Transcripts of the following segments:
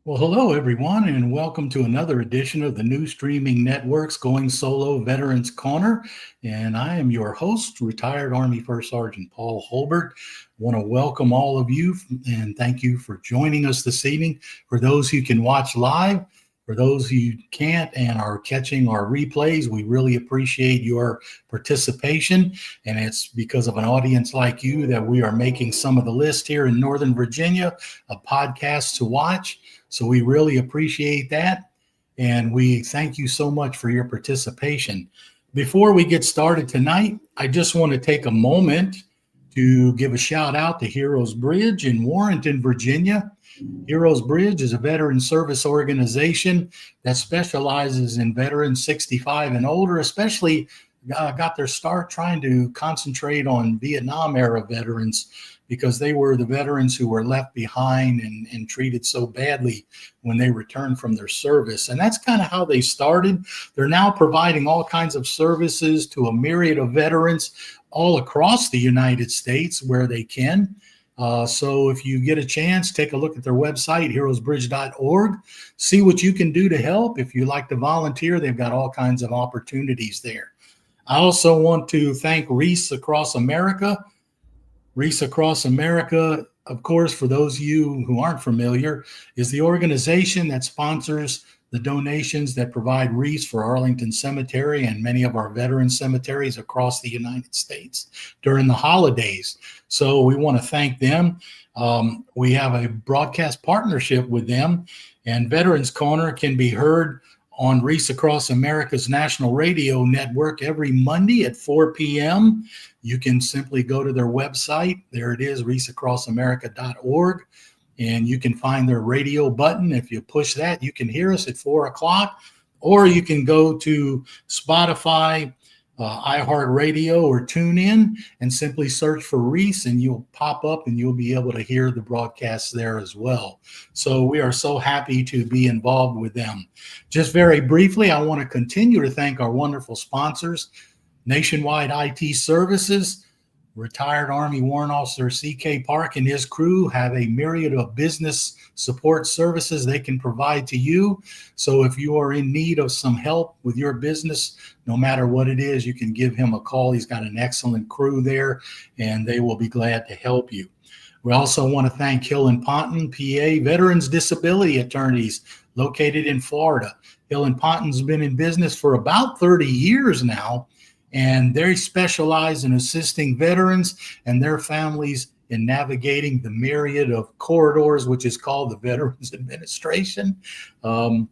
Well, hello, everyone, and welcome to another edition of the new streaming networks Going Solo Veterans Corner. And I am your host, retired Army First Sergeant Paul Holbert. I want to welcome all of you and thank you for joining us this evening. For those who can watch live, for those who can't and are catching our replays, we really appreciate your participation. And it's because of an audience like you that we are making some of the list here in Northern Virginia of podcasts to watch. So we really appreciate that. And we thank you so much for your participation. Before we get started tonight, I just want to take a moment to give a shout out to Heroes Bridge in Warrenton, Virginia. Heroes Bridge is a veteran service organization that specializes in veterans 65 and older, especially got their start trying to concentrate on Vietnam era veterans because they were the veterans who were left behind and treated so badly when they returned from their service. And that's kind of how they started. They're now providing all kinds of services to a myriad of veterans all across the United States where they can. So if you get a chance, take a look at their website, heroesbridge.org. See what you can do to help. If you like to volunteer, they've got all kinds of opportunities there. I also want to thank Reese Across America. Reese Across America, of course, for those of you who aren't familiar, is the organization that sponsors the donations that provide wreaths for Arlington Cemetery and many of our veteran cemeteries across the United States during the holidays. So we want to thank them. We have a broadcast partnership with them, and Veterans Corner can be heard on Reese Across America's national radio network every Monday at 4 p.m. You can simply go to their website. There it is, reaseacrossamerica.org. And you can find their radio button. If you push that, you can hear us at 4 o'clock. Or you can go to Spotify, iHeartRadio, or TuneIn and simply search for Reese, and you'll pop up and you'll be able to hear the broadcasts there as well. So we are so happy to be involved with them. Just very briefly, I want to continue to thank our wonderful sponsors, Nationwide IT Services. Retired Army Warrant Officer C.K. Park and his crew have a myriad of business support services they can provide to you. So if you are in need of some help with your business, no matter what it is, you can give him a call. He's got an excellent crew there, and they will be glad to help you. We also want to thank Hill and Ponton, PA, Veterans Disability Attorneys located in Florida. Hill and Ponton's been in business for about 30 years now, and they specialize in assisting veterans and their families in navigating the myriad of corridors, which is called the Veterans Administration. I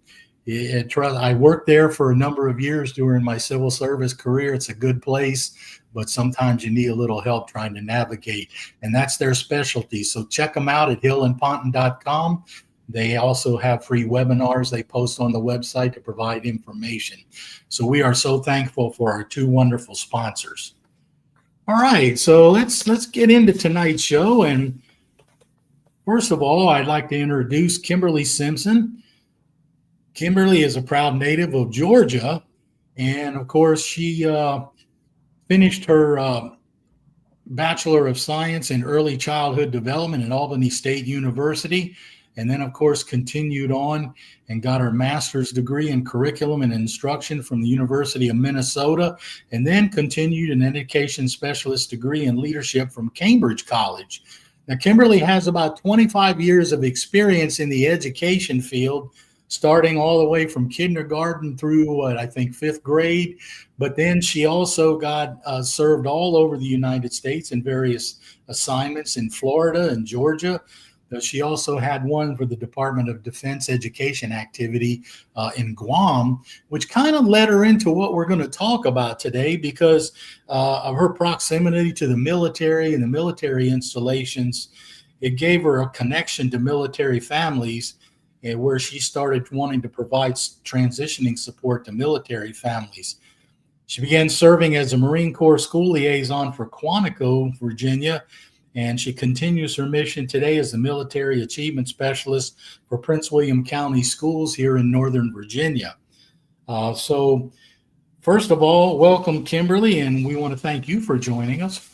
worked there for a number of years during my civil service career. It's a good place, but sometimes you need a little help trying to navigate, and that's their specialty. So check them out at hillandponton.com. They also have free webinars they post on the website to provide information. So we are so thankful for our two wonderful sponsors. All right, so let's get into tonight's show. And first of all, I'd like to introduce Kimberly Simpson. Kimberly is a proud native of Georgia, and of course, she finished her Bachelor of Science in Early Childhood Development at Albany State University. And then, of course, continued on and got her master's degree in curriculum and instruction from the University of Minnesota, and then continued an education specialist degree in leadership from Cambridge College. Now, Kimberly has about 25 years of experience in the education field, starting all the way from kindergarten through, I think, fifth grade. But then she also got served all over the United States in various assignments in Florida and Georgia. She also had one for the Department of Defense education activity in Guam, which kind of led her into what we're going to talk about today because of her proximity to the military and the military installations. It gave her a connection to military families, where she started wanting to provide transitioning support to military families. She began serving as a Marine Corps school liaison for Quantico, Virginia, and she continues her mission today as the Military Achievement Specialist for Prince William County Schools here in Northern Virginia. So first of all, welcome, Kimberly, and we want to thank you for joining us.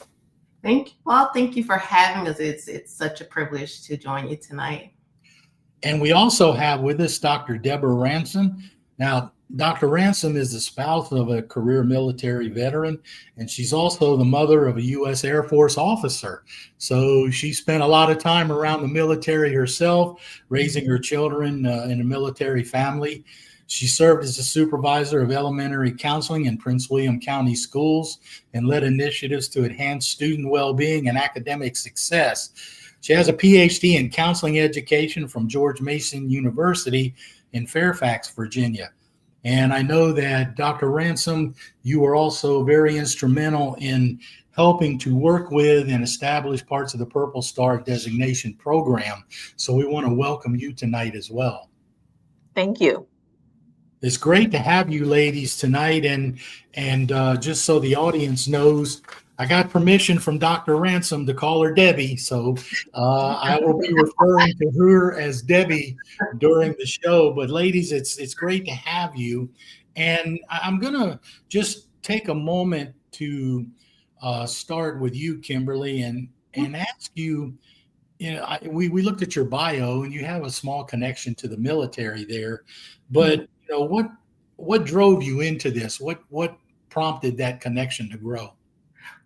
Thank you. Well, thank you for having us. It's such a privilege to join you tonight. And we also have with us Dr. Deborah Ransom. Now, Dr. Ransom is the spouse of a career military veteran, and she's also the mother of a U.S. Air Force officer. So she spent a lot of time around the military herself, raising her children in a military family. She served as a supervisor of elementary counseling in Prince William County schools and led initiatives to enhance student well-being and academic success. She has a PhD in counseling education from George Mason University in Fairfax, Virginia. And I know that Dr. Ransom, you were also very instrumental in helping to work with and establish parts of the Purple Star Designation program. So we want to welcome you tonight as well. Thank you. It's great to have you ladies tonight. And just so the audience knows, I got permission from Dr. Ransom to call her Debbie, so I will be referring to her as Debbie during the show. But ladies, it's great to have you, and I'm gonna just take a moment to start with you, Kimberly, and ask you. You know, we looked at your bio, and you have a small connection to the military there, but you know what drove you into this? What prompted that connection to grow?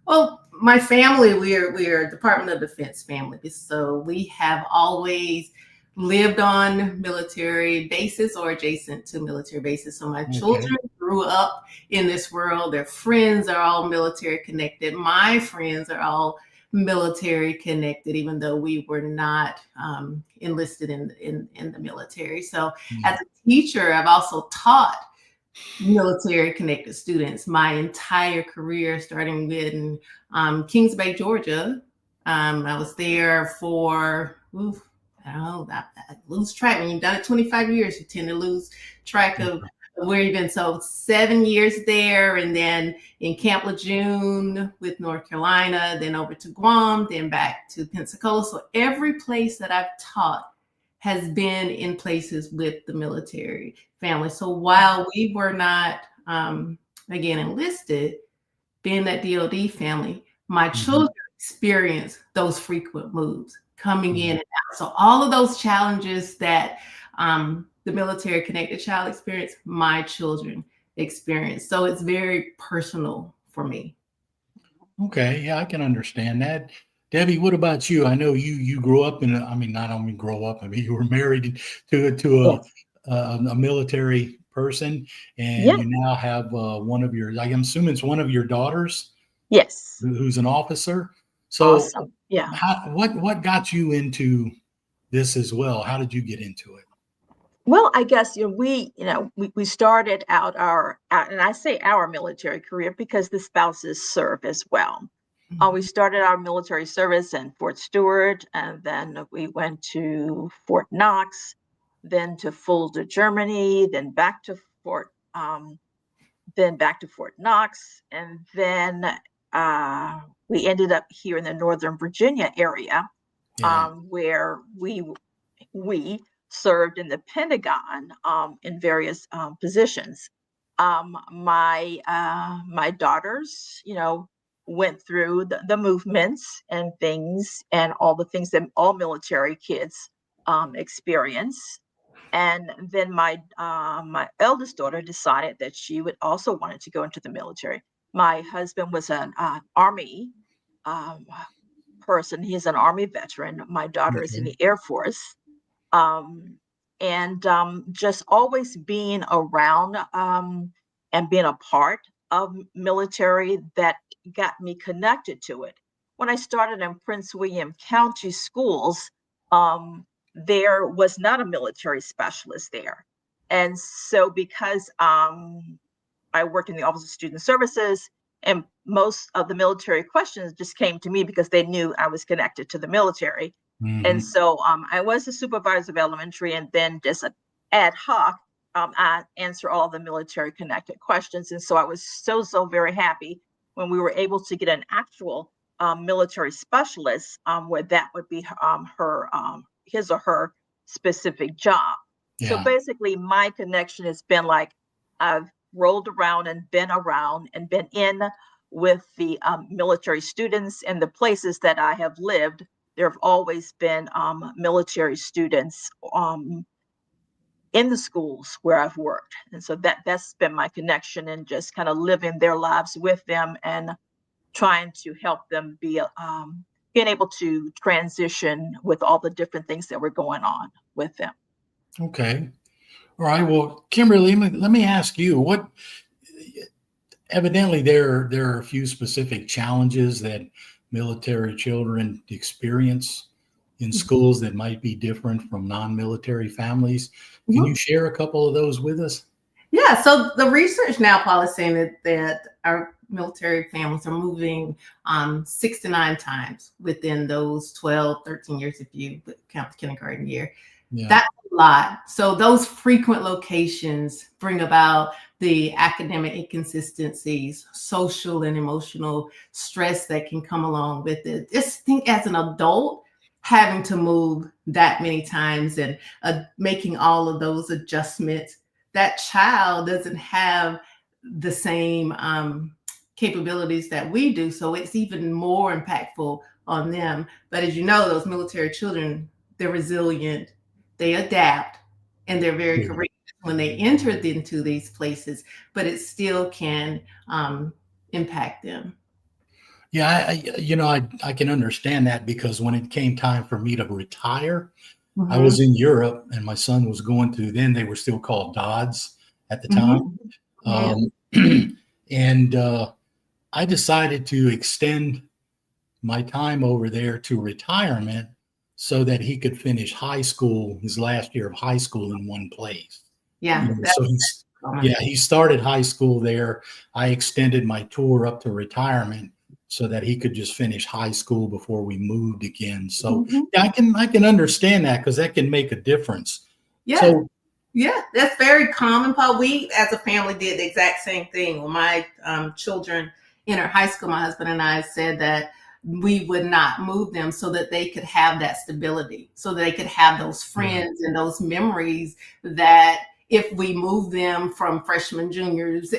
Well, my family, we're Department of Defense family. So we have always lived on military bases or adjacent to military bases. So my children grew up in this world. Their friends are all military connected. My friends are all military connected, even though we were not enlisted in the military. So as a teacher, I've also taught military connected students my entire career, starting in Kings Bay, Georgia. I was there for, I don't know, I lose track. When you've done it 25 years, you tend to lose track of where you've been. So 7 years there, and then in Camp Lejeune with North Carolina, then over to Guam, then back to Pensacola. So every place that I've taught has been in places with the military family. So while we were not, again, enlisted, being that DOD family, my children experienced those frequent moves coming in and out. So all of those challenges that the military connected child experienced, my children experienced. So it's very personal for me. Okay, yeah, I can understand that. Debbie, what about you? I know you grew up in I mean, not only grow up, I mean, you were married to a military person, and you now have one of your, I'm assuming it's one of your daughters. Yes. Who's an officer. So awesome. Yeah. What got you into this as well? How did you get into it? Well, I guess we started out and I say our military career because the spouses serve as well. We started our military service in Fort Stewart, and then we went to Fort Knox, then to Fulda, Germany, then back to Fort Knox, and then we ended up here in the Northern Virginia area, where we served in the Pentagon in various positions. My daughters, went through the movements and things and all the things that all military kids experience. And then my eldest daughter decided that she would also wanted to go into the military. My husband was an Army person. He's an Army veteran. My daughter is in the Air Force. Just always being around and being a part of military that got me connected to it. When I started in Prince William County schools, there was not a military specialist there. And so because I worked in the Office of Student Services, and most of the military questions just came to me because they knew I was connected to the military. And so I was a supervisor of elementary, and then just ad hoc, I answer all the military connected questions. And so I was so very happy when we were able to get an actual military specialist where that would be his or her specific job. Yeah. So basically my connection has been like, I've rolled around and been in with the military students and the places that I have lived. there have always been military students in the schools where I've worked. And so that's been my connection, and just kind of living their lives with them and trying to help them being able to transition with all the different things that were going on with them. Okay. All right. Well, Kimberly, let me ask you, what evidently there are a few specific challenges that military children experience in schools that might be different from non-military families. Can you share a couple of those with us? Yeah, so the research now, Paul, is saying that our military families are moving 6 to 9 times within those 12, 13 years, if you count the kindergarten year. Yeah. That's a lot. So those frequent locations bring about the academic inconsistencies, social and emotional stress that can come along with it. Just think, as an adult, having to move that many times and making all of those adjustments, that child doesn't have the same capabilities that we do. So it's even more impactful on them. But as you know, those military children, they're resilient, they adapt, and they're very courageous when they enter into these places, but it still can impact them. Yeah, I can understand that, because when it came time for me to retire, I was in Europe, and my son was going to, then they were still called DODs at the time. And I decided to extend my time over there to retirement so that he could finish high school, his last year of high school, in one place. Yeah. So he started high school there. I extended my tour up to retirement so that he could just finish high school before we moved again. So yeah, I can understand that, because that can make a difference. Yeah. So, yeah, that's very common, Paul. We, as a family, did the exact same thing. When my children entered high school, my husband and I said that we would not move them so that they could have that stability, so that they could have those friends and those memories, that if we move them from freshmen, juniors,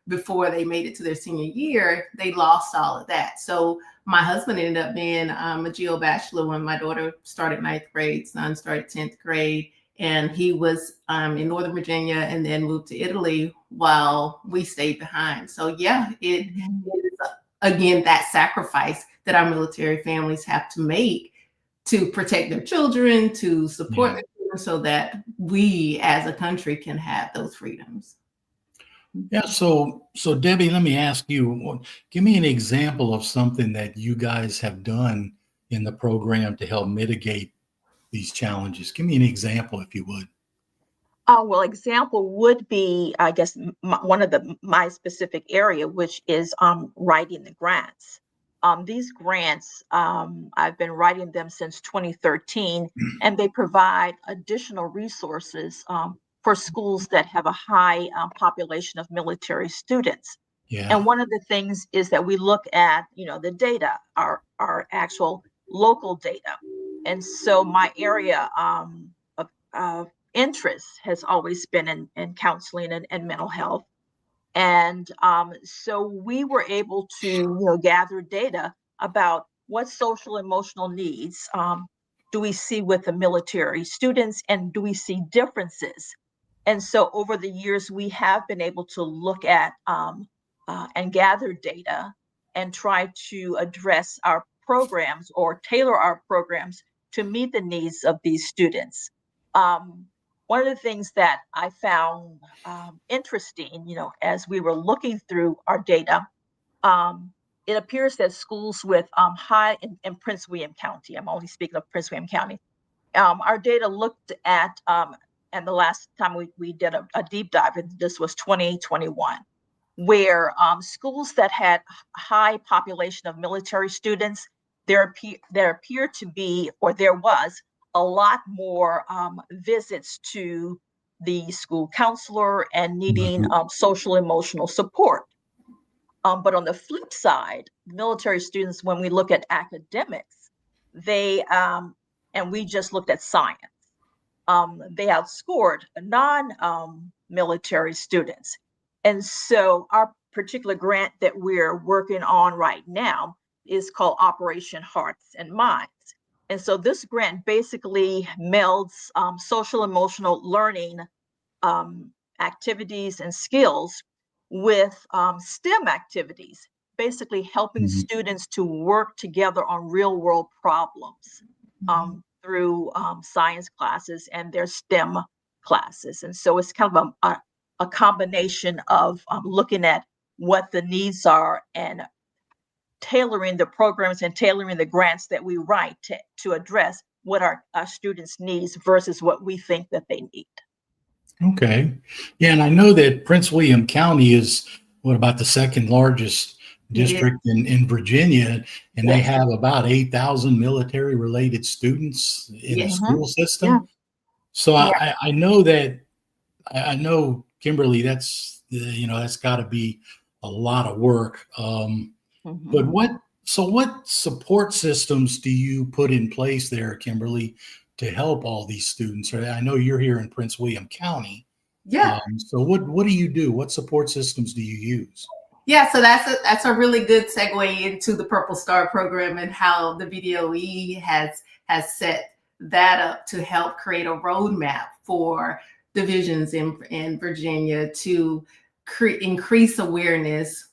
before they made it to their senior year, they lost all of that. So my husband ended up being a geo bachelor when my daughter started 9th grade, son started 10th grade. And he was in Northern Virginia and then moved to Italy while we stayed behind. So yeah, it is, again, that sacrifice that our military families have to make to protect their children, to support their children, so that we as a country can have those freedoms. Yeah. So Debbie, let me ask you, give me an example of something that you guys have done in the program to help mitigate these challenges. Give me an example, if you would. Well, example would be, I guess, one of my specific area, which is writing the grants. These grants, I've been writing them since 2013, and they provide additional resources for schools that have a high population of military students. Yeah. And one of the things is that we look at, the data, our actual local data. And so my area of interest has always been in counseling and mental health. And so we were able to gather data about what social emotional needs do we see with the military students, and do we see differences. And so over the years, we have been able to look at and gather data and try to address our programs or tailor our programs to meet the needs of these students. One of the things that I found interesting, as we were looking through our data, it appears that schools with high in Prince William County, I'm only speaking of Prince William County, our data looked at, and the last time we did a deep dive, and this was 2021, where schools that had high population of military students, there appeared to be, or there was, a lot more visits to the school counselor and needing social emotional support. But on the flip side, military students, when we look at academics, they, and we just looked at science, they outscored non-military students. And so our particular grant that we're working on right now is called Operation Hearts and Minds. And so this grant basically melds social emotional learning activities and skills with STEM activities, basically helping students to work together on real world problems through science classes and their STEM classes. And so it's kind of a combination of looking at what the needs are and tailoring the programs and tailoring the grants that we write to address what our students' needs versus what we think that they need. Okay. Yeah, and I know that Prince William County is what about the second largest district in Virginia, and they have about 8,000 military related students in the school system. Yeah. So I know that I know, Kimberly, that's that's got to be a lot of work. But what support systems do you put in place there, Kimberly, to help all these students? I know you're here in Prince William County. Yeah. So what do you do? What support systems do you use? Yeah, so that's a really good segue into the Purple Star program and how the VDOE has set that up to help create a roadmap for divisions in Virginia to increase awareness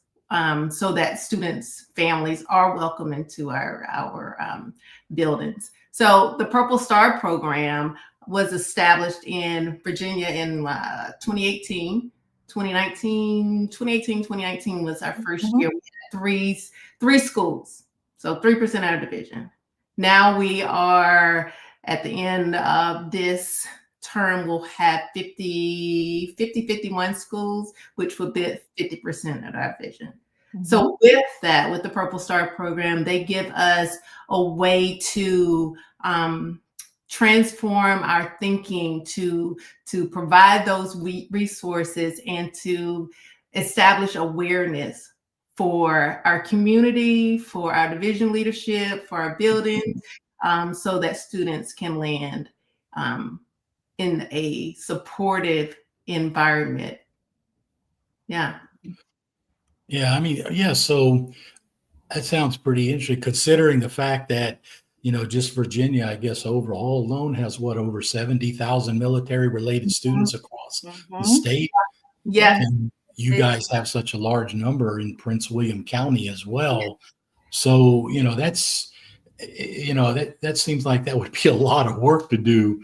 so that students' families are welcome into our buildings. So the Purple Star program was established in Virginia in 2018. 2019 was our first year. We had three schools, so 3% of our division. Now we are at the end of this term, we'll have 51 schools, which will be 50% of our division. So with that, with the Purple Star program, they give us a way to transform our thinking, to provide those resources and to establish awareness for our community, for our division leadership, for our buildings, so that students can land in a supportive environment. Yeah. Yeah, I mean, yeah, so that sounds pretty interesting considering the fact that just Virginia, I guess overall alone has over 70,000 military related students across the state. Yes. And you guys have such a large number in Prince William County as well. So, that's, that seems like that would be a lot of work to do.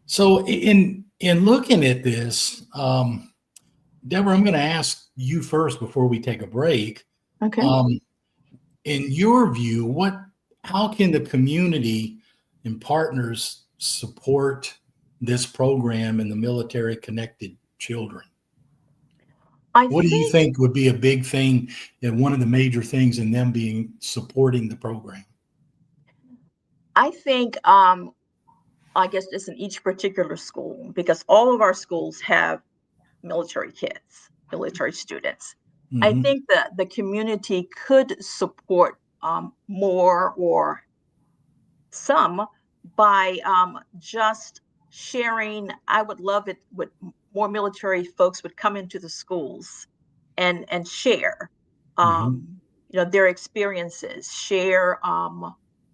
So in looking at this, Deborah, I'm going to ask you first before we take a break. Okay. In your view, how can the community and partners support this program and the military connected children? What do you think would be a big thing and one of the major things in them supporting the program? I think, I guess just in each particular school, because all of our schools have military kids, military students. I think that the community could support more or some by just sharing. I would love it with more military folks would come into the schools and share their experiences, share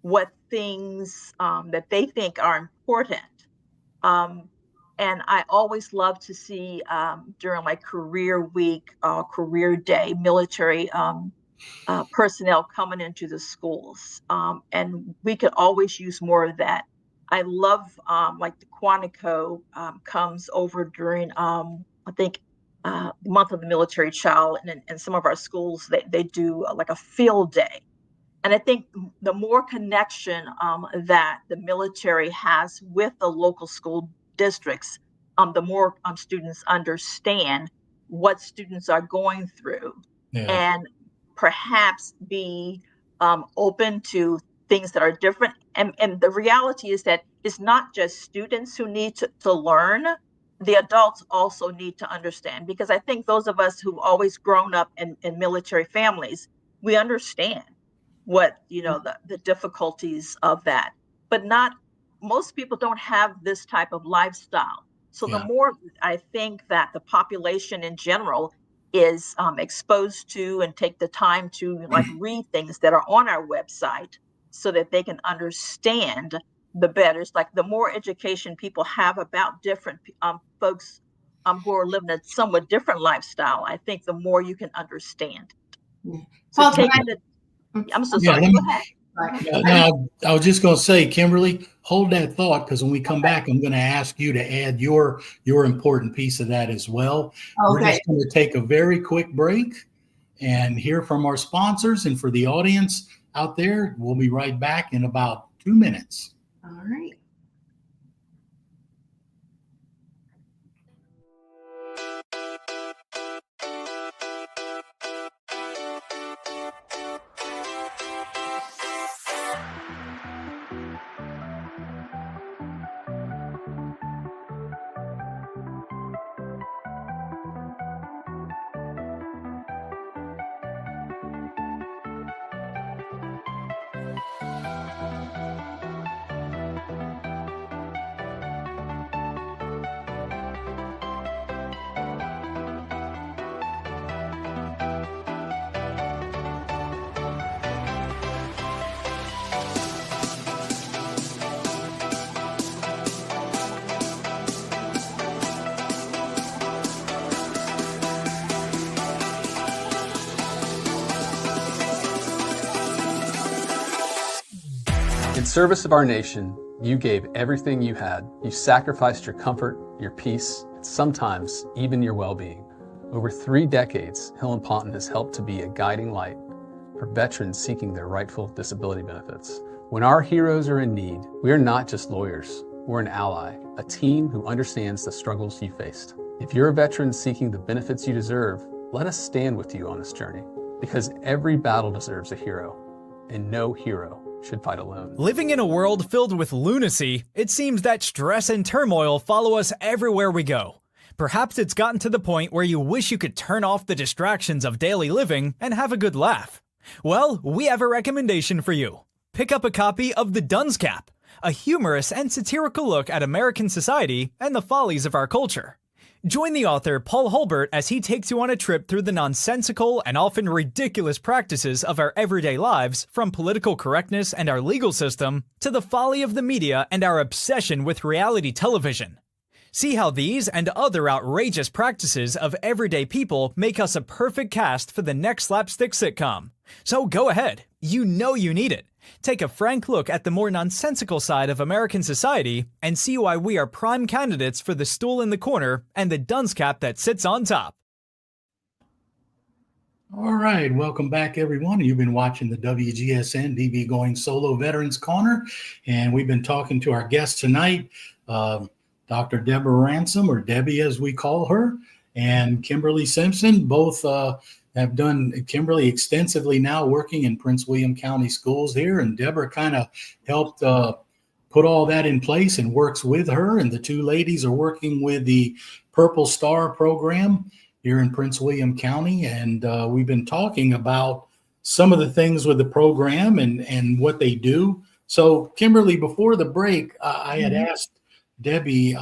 what things that they think are important. And I always love to see during my career week, career day, military personnel coming into the schools. And we could always use more of that. I love like the Quantico comes over during, I think, the month of the military child. And some of our schools, they do like a field day. And I think the more connection that the military has with the local school districts, the more students understand what students are going through, and perhaps be open to things that are different. And the reality is that it's not just students who need to learn. The adults also need to understand, because I think those of us who've always grown up in military families, we understand what the difficulties of that, but most people don't have this type of lifestyle. So the more I think that the population in general is exposed to and take the time to like read things that are on our website so that they can understand the better. It's like the more education people have about different folks who are living a somewhat different lifestyle, I think the more you can understand. Yeah. So Paul, I'm so Yeah, sorry. let me, Go ahead. Right. no, I was just going to say, Kimberly, hold that thought, because when we come back, I'm going to ask you to add your important piece of that as well. We're Okay. just going to take a very quick break and hear from our sponsors. And for the audience out there, we'll be right back in about 2 minutes. All right. In service of our nation, you gave everything you had. You sacrificed your comfort, your peace, and sometimes even your well-being. Over 3 decades, Hill & Ponton has helped to be a guiding light for veterans seeking their rightful disability benefits. When our heroes are in need, we are not just lawyers. We're an ally, a team who understands the struggles you faced. If you're a veteran seeking the benefits you deserve, let us stand with you on this journey, because every battle deserves a hero, and no hero should fight alone. Living in a world filled with lunacy, it seems that stress and turmoil follow us everywhere we go. Perhaps it's gotten to the point where you wish you could turn off the distractions of daily living and have a good laugh. Well, we have a recommendation for you. Pick up a copy of The Dunce Cap, a humorous and satirical look at American society and the follies of our culture. Join the author Paul Holbert as he takes you on a trip through the nonsensical and often ridiculous practices of our everyday lives, from political correctness and our legal system to the folly of the media and our obsession with reality television. See how these and other outrageous practices of everyday people make us a perfect cast for the next slapstick sitcom. So go ahead, you know you need it. Take a frank look at the more nonsensical side of American society and see why we are prime candidates for the stool in the corner and the dunce cap that sits on top. All right, welcome back, everyone. You've been watching the WGSN-DB Going Solo Veterans Corner, and we've been talking to our guest tonight, Dr. Deborah Ransom, or Debbie as we call her, and Kimberly Simpson. Both have done, Kimberly extensively now working in Prince William County schools here, and Deborah kind of helped put all that in place and works with her. And the two ladies are working with the Purple Star program here in Prince William County. And we've been talking about some of the things with the program and what they do. So Kimberly, before the break, I had asked Debbie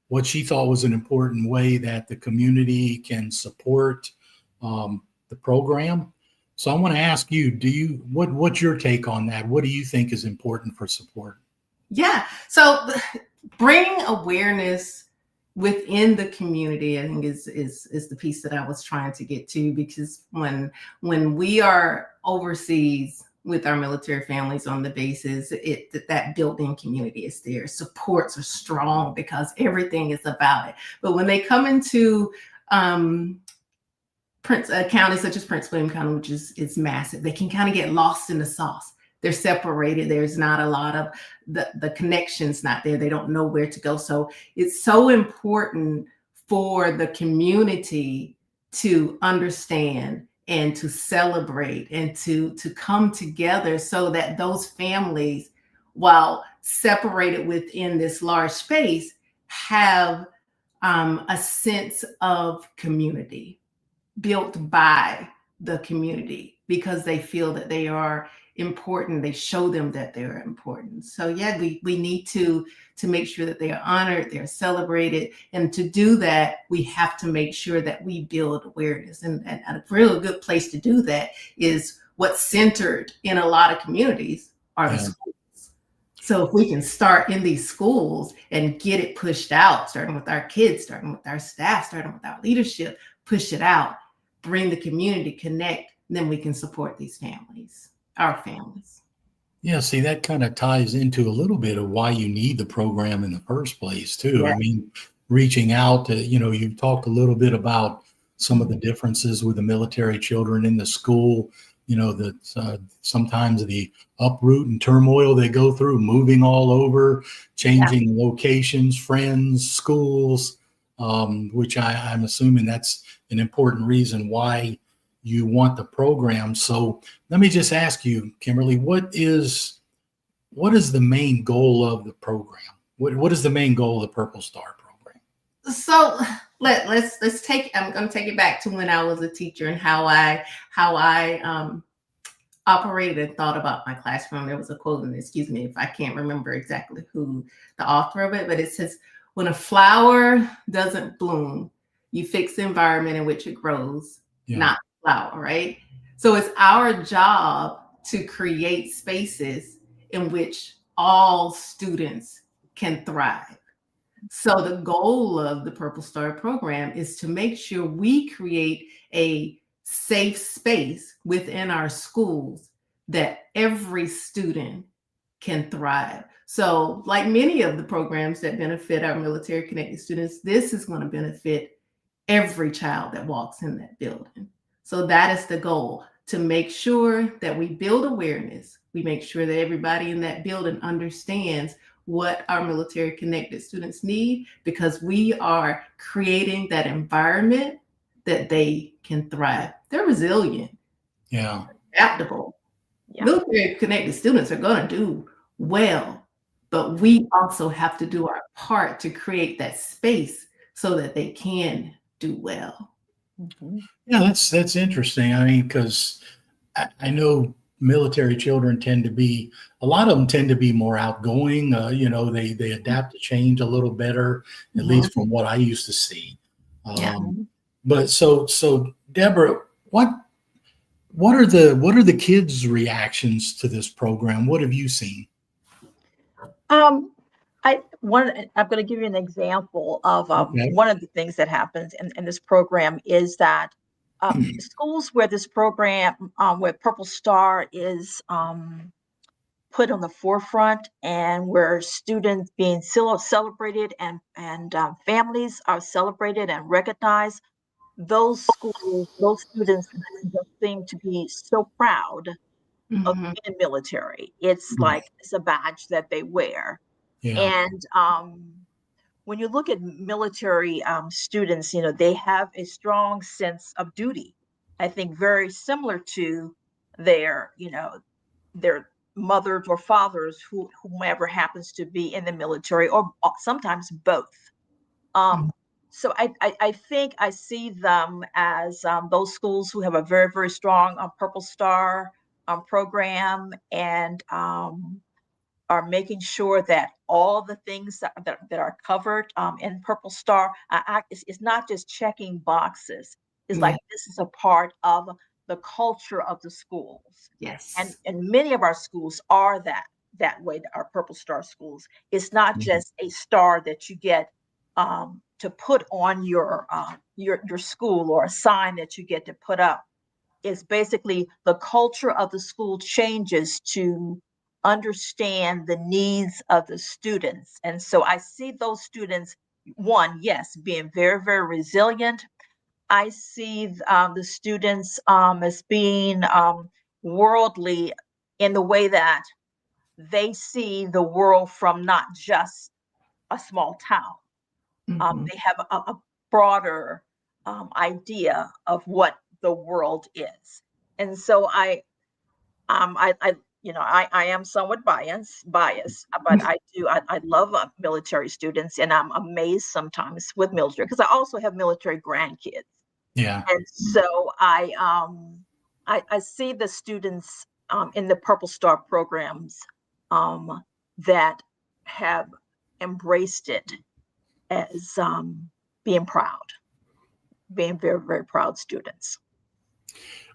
what she thought was an important way that the community can support the program. So I want to ask you, what's your take on that? What do you think is important for support? Yeah. So bringing awareness within the community, I think is the piece that I was trying to get to, because when we are overseas with our military families on the bases, that built-in community is there. Supports are strong because everything is about it. But when they come into counties such as Prince William County, which is massive, they can kind of get lost in the sauce. They're separated. There's not a lot of the connections not there. They don't know where to go. So it's so important for the community to understand and to celebrate and to come together, so that those families, while separated within this large space, have a sense of community built by the community, because they feel that they are important, they show them that they're important. So yeah, we need to make sure that they are honored, they're celebrated. And to do that, we have to make sure that we build awareness. And a real good place to do that is what's centered in a lot of communities are the schools. So if we can start in these schools and get it pushed out, starting with our kids, starting with our staff, starting with our leadership, push it out, bring the community, connect, then we can support these families, our families. Yeah, see, that kind of ties into a little bit of why you need the program in the first place, too. Yeah. I mean, reaching out to, you talked a little bit about some of the differences with the military children in the school, that sometimes the uproot and turmoil they go through, moving all over, changing locations, friends, schools, which I'm assuming that's an important reason why you want the program. So let me just ask you, Kimberly, what is the main goal of the program? What is the main goal of the Purple Star program? So let's take. I'm going to take it back to when I was a teacher and how I operated and thought about my classroom. There was a quote, and excuse me if I can't remember exactly who the author of it, but it says, "When a flower doesn't bloom, you fix the environment in which it grows, not the flower." Right. So it's our job to create spaces in which all students can thrive. So the goal of the Purple Star program is to make sure we create a safe space within our schools that every student can thrive. So like many of the programs that benefit our military connected students, this is going to benefit every child that walks in that building. So that is the goal, to make sure that we build awareness. We make sure that everybody in that building understands what our military connected students need, because we are creating that environment that they can thrive. They're resilient, adaptable. Military connected students are going to do well, but we also have to do our part to create that space so that they can do well. Yeah, that's interesting. I mean, because I know military children a lot of them tend to be more outgoing. They adapt to change a little better, at least from what I used to see. But so Deborah, what are the kids' reactions to this program? What have you seen? I'm going to give you an example of one of the things that happens in this program is that schools where this program, where Purple Star is put on the forefront, and where students being celebrated and families are celebrated and recognized, those schools, those students just seem to be so proud of being military. It's like it's a badge that they wear. And when you look at military students, they have a strong sense of duty. I think very similar to their mothers or fathers, whomever happens to be in the military, or sometimes both. So I think I see them as those schools who have a very, very strong Purple Star program, and are making sure that all the things that are covered in Purple Star, it's not just checking boxes. It's like this is a part of the culture of the schools. Yes. And many of our schools are that way, our Purple Star schools. It's not just a star that you get to put on your school, or a sign that you get to put up. It's basically the culture of the school changes to understand the needs of the students. And so I see those students, one, yes, being very, very resilient. I see the students as being worldly in the way that they see the world from not just a small town. They have a broader idea of what the world is. And so I am somewhat biased, but I love military students, and I'm amazed sometimes with military, because I also have military grandkids. Yeah. And so I see the students in the Purple Star programs that have embraced it as being being very, very proud students.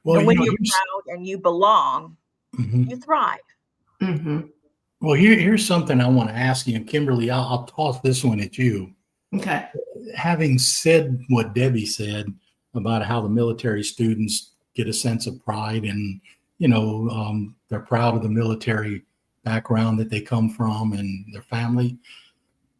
Well, And when you know, you're proud and you belong, you thrive. Mm-hmm. well, here's something I want to ask you, and Kimberly, I'll toss this one at you. Okay. Having said what Debbie said about how the military students get a sense of pride and, they're proud of the military background that they come from and their family.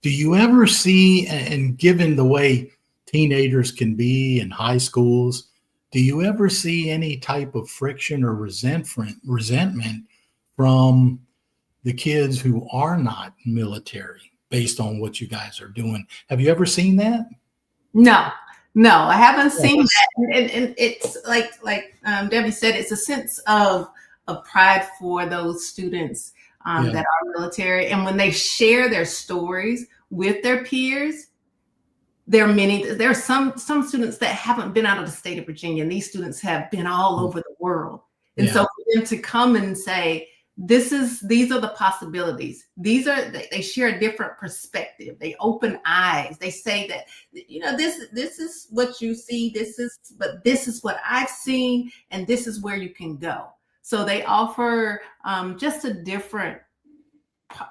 Do you ever see, and given the way teenagers can be in high schools, do you ever see any type of friction or resentment from the kids who are not military based on what you guys are doing? Have you ever seen that? No, I haven't seen that. And it's like Debbie said, it's a sense of pride for those students that are military. And when they share their stories with their peers, there are some students that haven't been out of the state of Virginia, and these students have been all over the world. And so for them to come and say, these are the possibilities. They share a different perspective. They open eyes. They say that, this is what you see. But this is what I've seen, and this is where you can go. So they offer just a different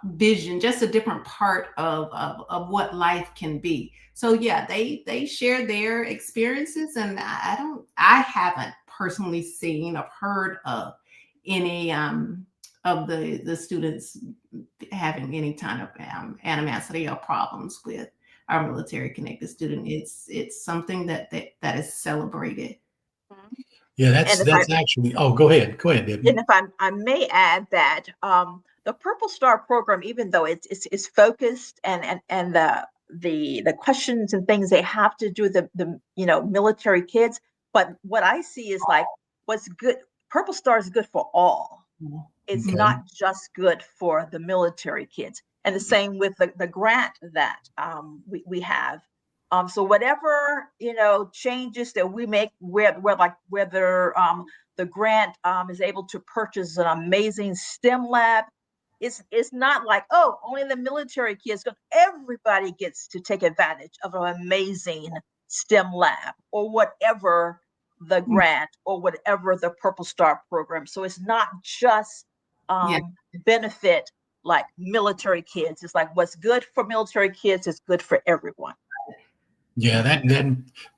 vision, just a different part of what life can be. So they share their experiences, and I haven't personally seen or heard of any of the students having any kind of animosity or problems with our military connected student. It's something that is celebrated. Yeah, that's actually. Oh, go ahead, Debbie. And if I may add that the Purple Star program, even though it's focused and the questions and things they have to do with the military kids, but what I see is like what's good. Purple Star is good for all. It's not just good for the military kids. And the same with the grant that we have. So whatever, changes that we make, whether the grant is able to purchase an amazing STEM lab, it's not like, oh, only the military kids. Everybody gets to take advantage of an amazing STEM lab or whatever the grant or whatever the Purple Star program. So it's not just benefit like military kids. It's like what's good for military kids is good for everyone. Yeah,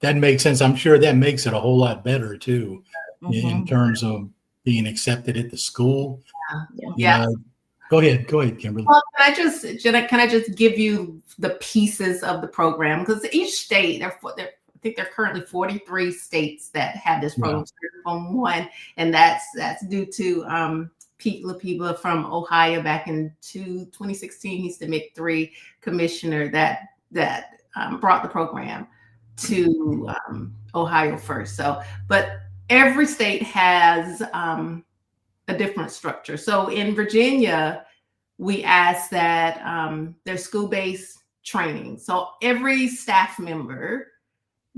that makes sense. I'm sure that makes it a whole lot better too, in terms of being accepted at the school. Yeah. Go ahead, Kimberly. Well, can I just give you the pieces of the program? Because each state, I think there are currently 43 states that have this program from one, and that's due to Pete LaPiba from Ohio back in 2016. He's the MIC3 commissioner that brought the program to Ohio first. So, but every state has a different structure. So in Virginia, we ask that there's school-based training. So every staff member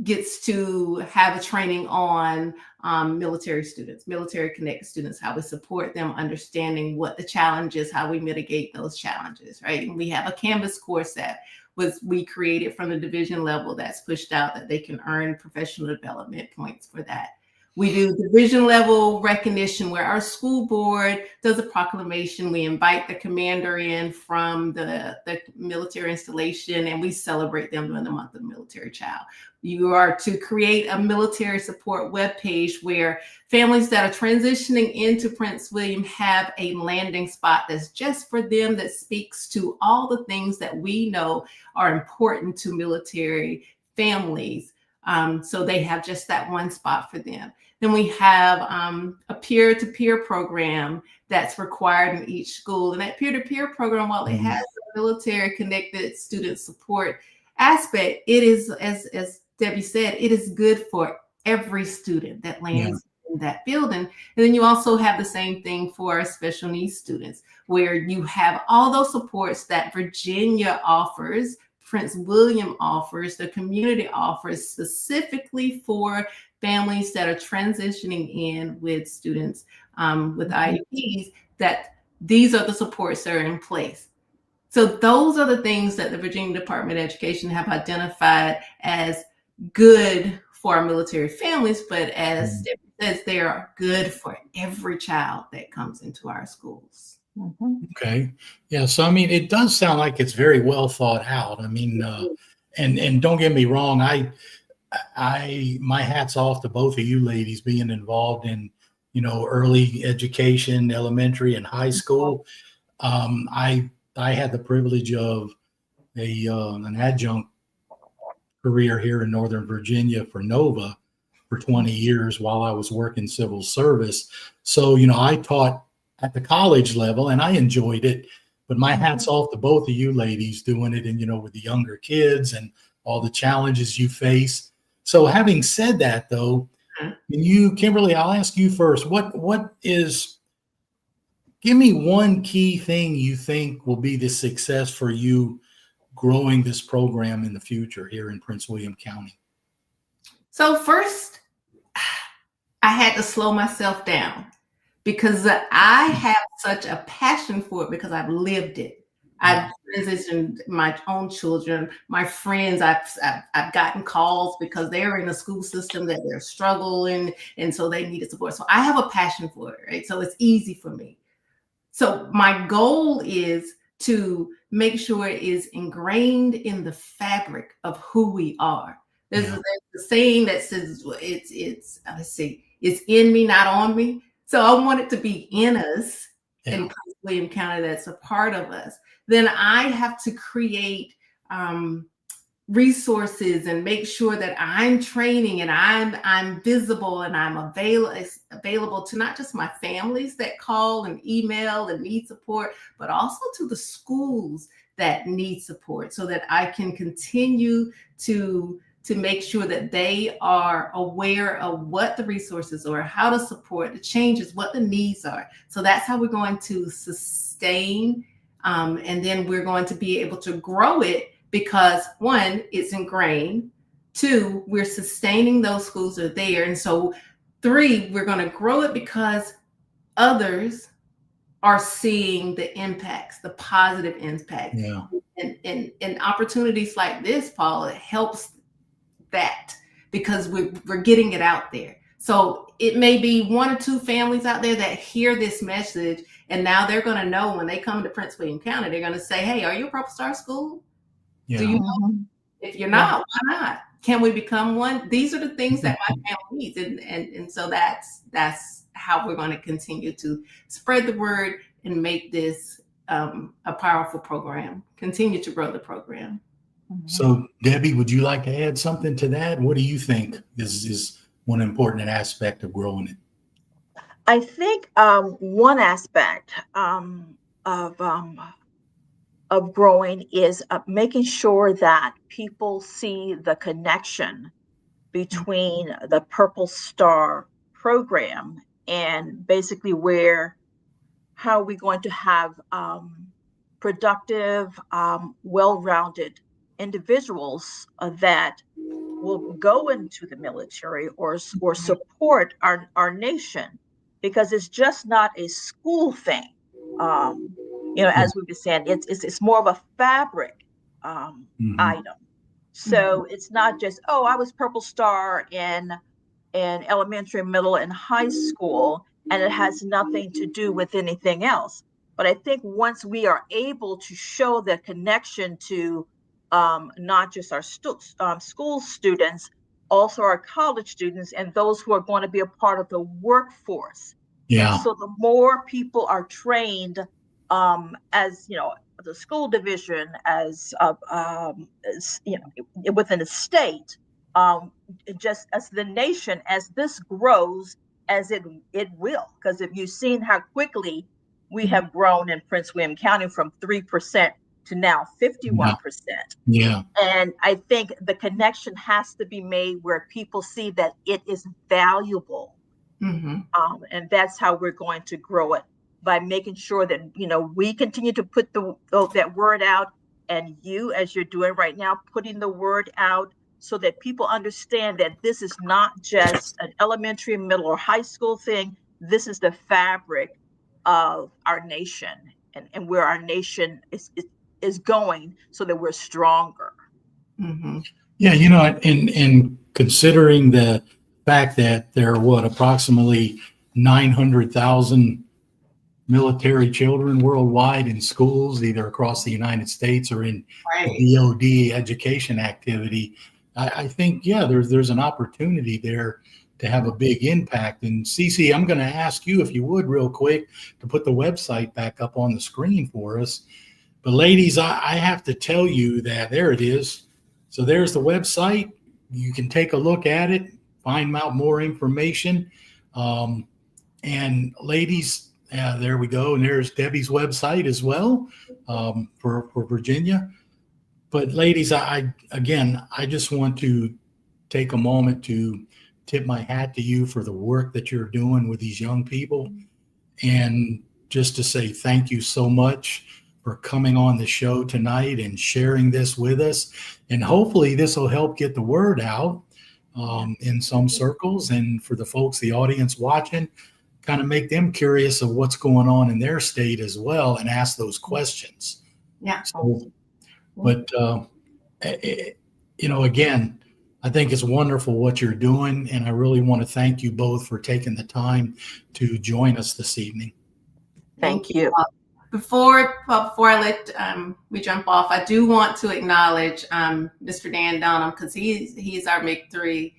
gets to have a training on military students, military connected students, how we support them, understanding what the challenge is, how we mitigate those challenges, right? And we have a Canvas course that we created from the division level that's pushed out that they can earn professional development points for that. We do division level recognition where our school board does a proclamation. We invite the commander in from the military installation, and we celebrate them during the month of the military child. You are to create a military support webpage where families that are transitioning into Prince William have a landing spot that's just for them, that speaks to all the things that we know are important to military families. So they have just that one spot for them. Then we have a peer-to-peer program that's required in each school. And that peer-to-peer program, while it has a military connected student support aspect, it is, as Debbie said, it is good for every student that lands in that building. And then you also have the same thing for our special needs students, where you have all those supports that Virginia offers, Prince William offers, the community offers, specifically for families that are transitioning in with students with IEPs, that these are the supports that are in place. So those are the things that the Virginia Department of Education have identified as good for our military families, but as Deborah says, they are good for every child that comes into our schools. Okay. Yeah. So, I mean, it does sound like it's very well thought out. I mean, and don't get me wrong. My hat's off to both of you ladies being involved in, early education, elementary and high school. I had the privilege of an adjunct career here in Northern Virginia for Nova for 20 years while I was working civil service. So, I taught at the college level and I enjoyed it, but my hat's off to both of you ladies doing it and, with the younger kids and all the challenges you face. So having said that though, Kimberly, I'll ask you first, give me one key thing you think will be the success for you growing this program in the future here in Prince William County? So first, I had to slow myself down because I have such a passion for it because I've lived it. I've transitioned my own children, my friends. I've gotten calls because they're in a school system that they're struggling, and so they needed support. So I have a passion for it, right? So it's easy for me. So my goal is to make sure it is ingrained in the fabric of who we are. There's a saying that says it's in me, not on me. So I want it to be in us in Prince William County. That's a part of us. Then I have to create resources and make sure that I'm training and I'm visible and I'm available to not just my families that call and email and need support, but also to the schools that need support, so that I can continue to make sure that they are aware of what the resources are, how to support the changes, what the needs are. So that's how we're going to sustain, and then we're going to be able to grow it because, one, it's ingrained. Two, we're sustaining those schools that are there. And so 3, we're going to grow it because others are seeing the impacts, the positive impacts. Yeah. And opportunities like this, Paul, it helps that because we're getting it out there. So it may be 1 or 2 families out there that hear this message, and now they're going to know when they come to Prince William County, they're going to say, hey, are you a Purple Star school? Yeah. Do you know? If you're not, why not? Can we become one? These are the things that my family needs. And so that's how we're going to continue to spread the word and make this a powerful program, continue to grow the program. So Debbie, would you like to add something to that? What do you think is one important aspect of growing it? I think one aspect of growing is making sure that people see the connection between the Purple Star program and basically how are we going to have productive, well-rounded individuals that will go into the military or support our nation, because it's just not a school thing. As we've been saying, it's more of a fabric item. So it's not just, oh, I was Purple Star in elementary, middle, and high school, and it has nothing to do with anything else. But I think once we are able to show the connection to not just our school students, also our college students, and those who are going to be a part of the workforce. Yeah. And so the more people are trained, as the school division, as within the state, just as the nation, as this grows, as it will, because if you've seen how quickly we have grown in Prince William County from 3% to now 51%. Yeah. And I think the connection has to be made where people see that it is valuable. And that's how we're going to grow it, by making sure that, we continue to put that word out, and you, as you're doing right now, putting the word out so that people understand that this is not just an elementary, middle, or high school thing. this is the fabric of our nation and where our nation is going, so that we're stronger. Mm-hmm. Yeah, you know, in considering the fact that there are approximately 900,000 military children worldwide in schools, either across the United States or in Right. DoD education activity, I think, yeah, there's an opportunity there to have a big impact. And Cece, I'm going to ask you, if you would, real quick, to put the website back up on the screen for us. But ladies, I have to tell you that there it is. So there's the website. You can take a look at it, find out more information. And ladies, there we go. And there's Debbie's website as well, for Virginia. But ladies, I just want to take a moment to tip my hat to you for the work that you're doing with these young people, and just to say thank you so much for coming on the show tonight and sharing this with us. And hopefully this will help get the word out in some circles, and for the folks, the audience watching, kind of make them curious of what's going on in their state as well, and ask those questions. Yeah. So, but you know, again, I think it's wonderful what you're doing, and I really want to thank you both for taking the time to join us this evening. Thank you. Before I let we jump off, I do want to acknowledge Mr. Dan Dunham, because he's our MIG-3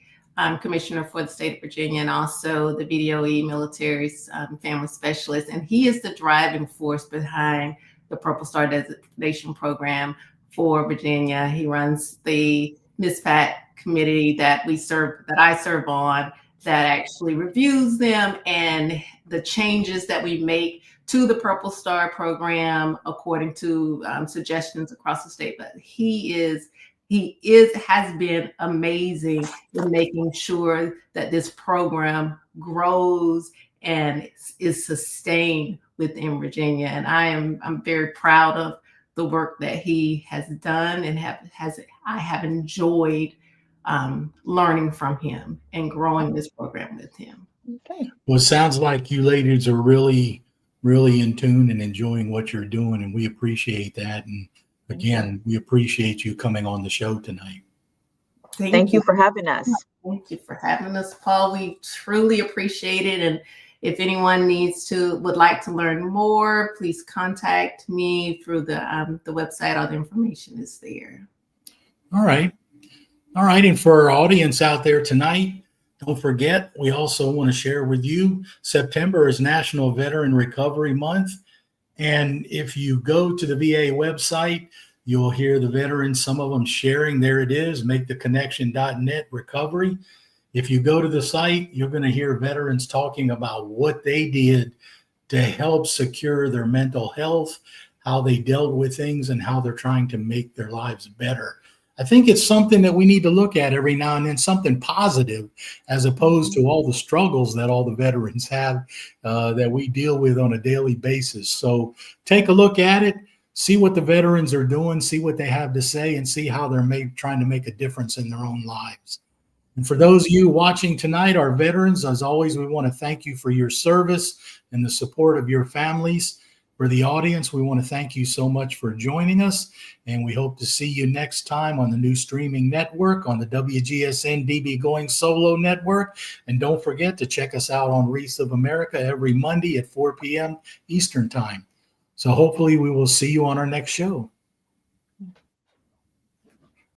commissioner for the state of Virginia, and also the VDOE military family specialist, and he is the driving force behind the Purple Star Designation program for Virginia. He runs the MISPAT committee that I serve on, that actually reviews them and the changes that we make to the Purple Star program according to suggestions across the state. But he has been amazing in making sure that this program grows and is sustained within Virginia. And I'm very proud of the work that he has done, and I have enjoyed learning from him and growing this program with him. Okay. Well, it sounds like you ladies are really in tune and enjoying what you're doing, and we appreciate that. And again, we appreciate you coming on the show tonight. Thank you for having us. Thank you for having us, Paul. We truly appreciate it. And if anyone would like to learn more, please contact me through the website. All the information is there. All right. And for our audience out there tonight, don't forget, we also want to share with you, September is National Veteran Recovery Month. And if you go to the VA website, you'll hear the veterans, some of them sharing, there it is, maketheconnection.net recovery. If you go to the site, you're going to hear veterans talking about what they did to help secure their mental health, how they dealt with things, and how they're trying to make their lives better. I think it's something that we need to look at every now and then, something positive, as opposed to all the struggles that all the veterans have that we deal with on a daily basis. So take a look at it, see what the veterans are doing, see what they have to say, and see how they're trying to make a difference in their own lives. And for those of you watching tonight, our veterans, as always, we want to thank you for your service and the support of your families. For the audience, we want to thank you so much for joining us, and we hope to see you next time on the new streaming network, on the WGSN-DB Going Solo network. And don't forget to check us out on Reese of America every Monday at 4 p.m. Eastern Time. So hopefully we will see you on our next show.